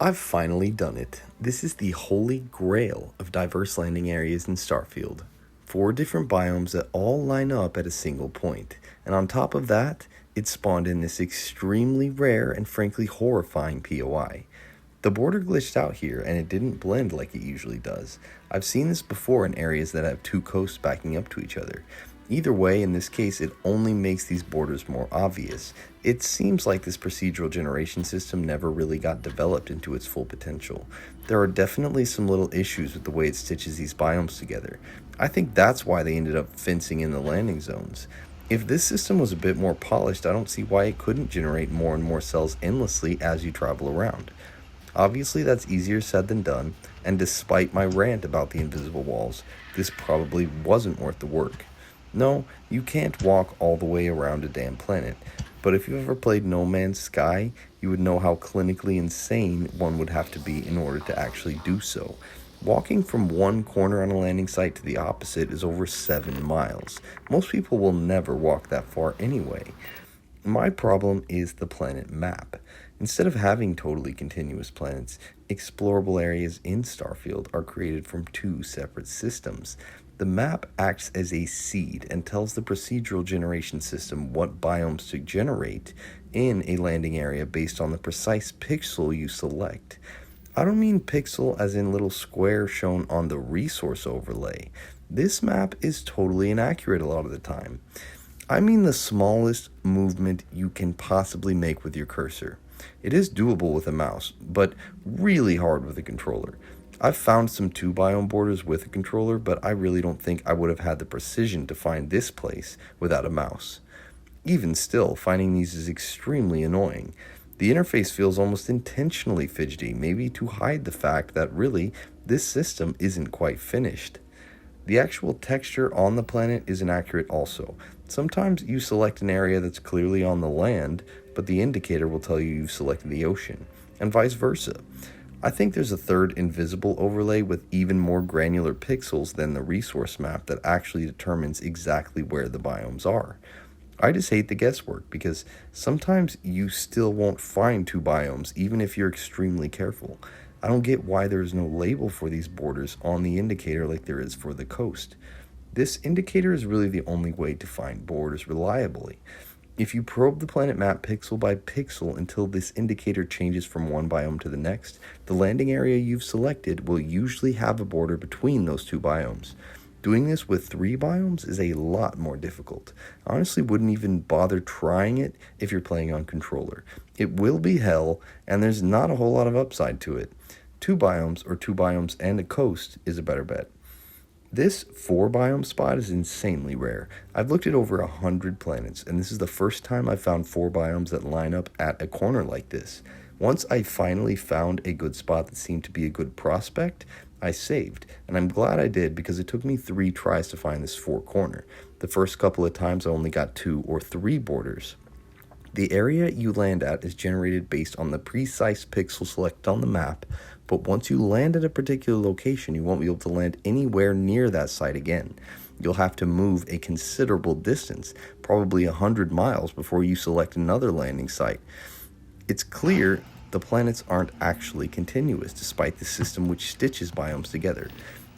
I've finally done it. This is the holy grail of diverse landing areas in Starfield. 4 different biomes that all line up at a single point. And on top of that, it spawned in this extremely rare and frankly horrifying POI. The border glitched out here and it didn't blend like it usually does. I've seen this before in areas that have 2 coasts backing up to each other. Either way, in this case, it only makes these borders more obvious. It seems like this procedural generation system never really got developed into its full potential. There are definitely some little issues with the way it stitches these biomes together. I think that's why they ended up fencing in the landing zones. If this system was a bit more polished, I don't see why it couldn't generate more and more cells endlessly as you travel around. Obviously, that's easier said than done, and despite my rant about the invisible walls, this probably wasn't worth the work. No, you can't walk all the way around a damn planet, but if you've ever played No Man's Sky, you would know how clinically insane one would have to be in order to actually do so. Walking from one corner on a landing site to the opposite is over 7 miles. Most people will never walk that far anyway. My problem is the planet map. Instead of having totally continuous planets, explorable areas in Starfield are created from 2 separate systems. The map acts as a seed and tells the procedural generation system what biomes to generate in a landing area based on the precise pixel you select. I don't mean pixel as in little square shown on the resource overlay. This map is totally inaccurate a lot of the time. I mean the smallest movement you can possibly make with your cursor. It is doable with a mouse, but really hard with a controller. I've found some 2 biome borders with a controller, but I really don't think I would have had the precision to find this place without a mouse. Even still, finding these is extremely annoying. The interface feels almost intentionally fidgety, maybe to hide the fact that really, this system isn't quite finished. The actual texture on the planet is inaccurate also. Sometimes you select an area that's clearly on the land, but the indicator will tell you you've selected the ocean, and vice versa. I think there's a third invisible overlay with even more granular pixels than the resource map that actually determines exactly where the biomes are. I just hate the guesswork because sometimes you still won't find 2 biomes even if you're extremely careful. I don't get why there is no label for these borders on the indicator like there is for the coast. This indicator is really the only way to find borders reliably. If you probe the planet map pixel by pixel until this indicator changes from one biome to the next, the landing area you've selected will usually have a border between those 2 biomes. Doing this with 3 biomes is a lot more difficult. I honestly wouldn't even bother trying it if you're playing on controller. It will be hell, and there's not a whole lot of upside to it. 2 biomes or 2 biomes and a coast is a better bet. This 4 biome spot is insanely rare. I've looked at over 100 planets, and this is the first time I've found 4 biomes that line up at a corner like this. Once I finally found a good spot that seemed to be a good prospect, I saved, and I'm glad I did because it took me 3 tries to find this 4 corner. The first couple of times I only got 2 or 3 borders. The area you land at is generated based on the precise pixel selected on the map, but once you land at a particular location, you won't be able to land anywhere near that site again. You'll have to move a considerable distance, probably 100 miles, before you select another landing site. It's clear the planets aren't actually continuous, despite the system which stitches biomes together.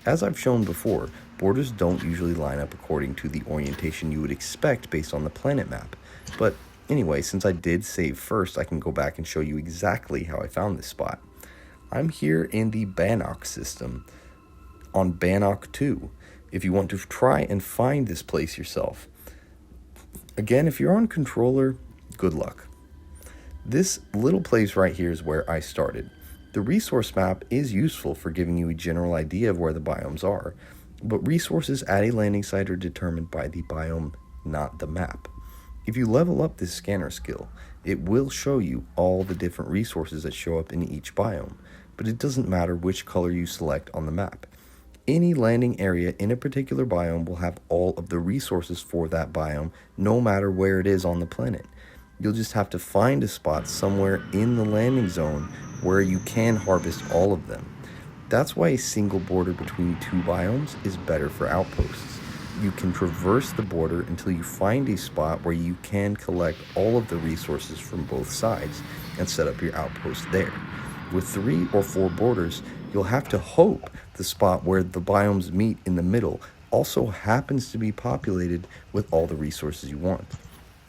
As I've shown before, borders don't usually line up according to the orientation you would expect based on the planet map. But anyway, since I did save first, I can go back and show you exactly how I found this spot. I'm here in the Bannoc system on Bannoc II, if you want to try and find this place yourself. Again, if you're on controller, good luck. This little place right here is where I started. The resource map is useful for giving you a general idea of where the biomes are, but resources at a landing site are determined by the biome, not the map. If you level up this scanner skill, it will show you all the different resources that show up in each biome, but it doesn't matter which color you select on the map. Any landing area in a particular biome will have all of the resources for that biome, no matter where it is on the planet. You'll just have to find a spot somewhere in the landing zone where you can harvest all of them. That's why a single border between 2 biomes is better for outposts. You can traverse the border until you find a spot where you can collect all of the resources from both sides and set up your outpost there. With 3 or 4 borders, you'll have to hope the spot where the biomes meet in the middle also happens to be populated with all the resources you want.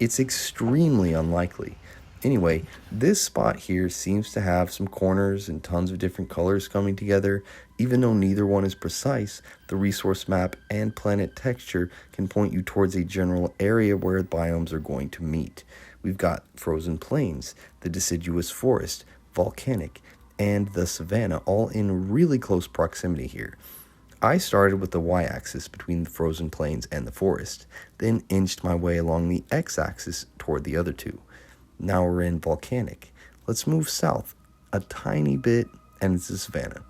It's extremely unlikely. Anyway, this spot here seems to have some corners and tons of different colors coming together. Even though neither one is precise, the resource map and planet texture can point you towards a general area where biomes are going to meet. We've got frozen plains, the deciduous forest, volcanic, and the savanna all in really close proximity here. I started with the y-axis between the frozen plains and the forest, then inched my way along the x-axis toward the other two. Now we're in volcanic. Let's move south a tiny bit and it's the savanna.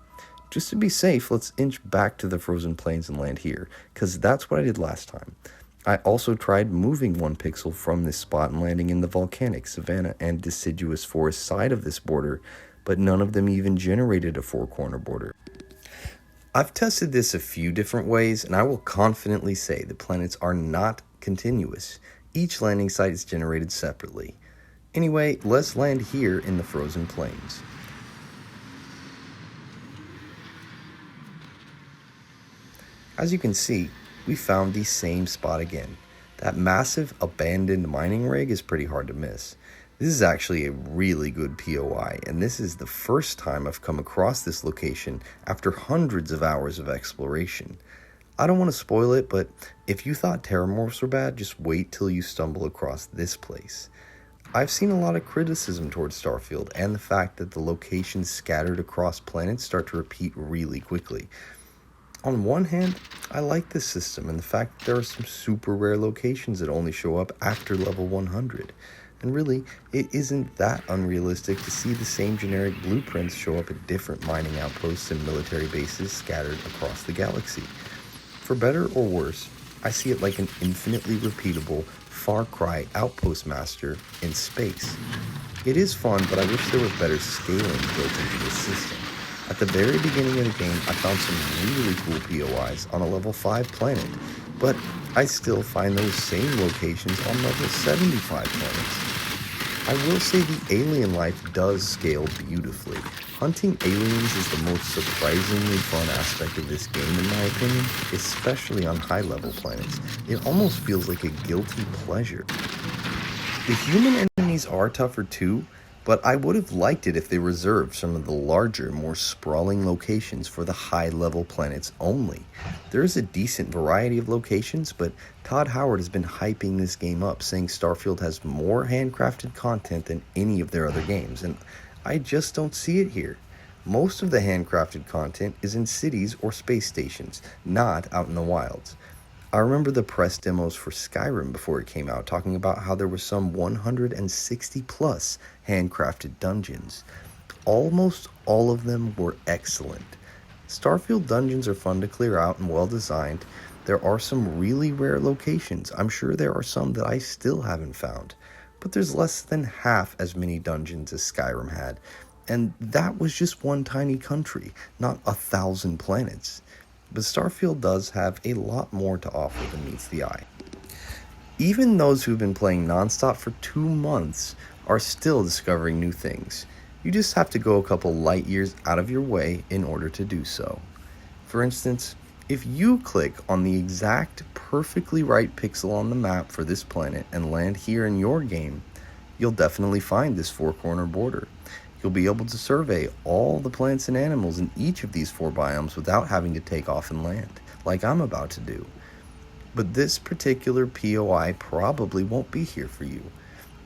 Just to be safe, let's inch back to the frozen plains and land here, because that's what I did last time. I also tried moving 1 pixel from this spot and landing in the volcanic, savanna, and deciduous forest side of this border, but none of them even generated a 4-corner border. I've tested this a few different ways, and I will confidently say the planets are not continuous. Each landing site is generated separately. Anyway, let's land here in the frozen plains. As you can see, we found the same spot again. That massive abandoned mining rig is pretty hard to miss. This is actually a really good POI, and this is the first time I've come across this location after hundreds of hours of exploration. I don't want to spoil it, but if you thought terramorphs were bad, just wait till you stumble across this place. I've seen a lot of criticism towards Starfield and the fact that the locations scattered across planets start to repeat really quickly. On one hand, I like this system and the fact that there are some super rare locations that only show up after level 100. And really, it isn't that unrealistic to see the same generic blueprints show up at different mining outposts and military bases scattered across the galaxy. For better or worse, I see it like an infinitely repeatable Far Cry outpost master in space. It is fun, but I wish there was better scaling built into this system. At the very beginning of the game, I found some really cool POIs on a level 5 planet, but I still find those same locations on level 75 planets. I will say the alien life does scale beautifully. Hunting aliens is the most surprisingly fun aspect of this game in my opinion, especially on high level planets. It almost feels like a guilty pleasure. The human enemies are tougher too, but I would have liked it if they reserved some of the larger, more sprawling locations for the high-level planets only. There is a decent variety of locations, but Todd Howard has been hyping this game up, saying Starfield has more handcrafted content than any of their other games, and I just don't see it here. Most of the handcrafted content is in cities or space stations, not out in the wilds. I remember the press demos for Skyrim before it came out talking about how there were some 160 plus handcrafted dungeons. Almost all of them were excellent. Starfield dungeons are fun to clear out and well designed. There are some really rare locations. I'm sure there are some that I still haven't found. But there's less than half as many dungeons as Skyrim had. And that was just one tiny country, not 1,000 planets. But Starfield does have a lot more to offer than meets the eye. Even those who've been playing nonstop for 2 months are still discovering new things. You just have to go a couple light years out of your way in order to do so. For instance, if you click on the exact perfectly right pixel on the map for this planet and land here in your game, you'll definitely find this 4-corner border. You'll be able to survey all the plants and animals in each of these 4 biomes without having to take off and land, like I'm about to do. But this particular POI probably won't be here for you.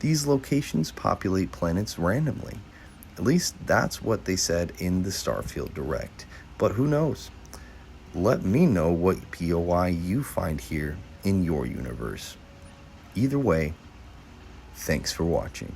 These locations populate planets randomly. At least that's what they said in the Starfield Direct. But who knows? Let me know what POI you find here in your universe. Either way, thanks for watching.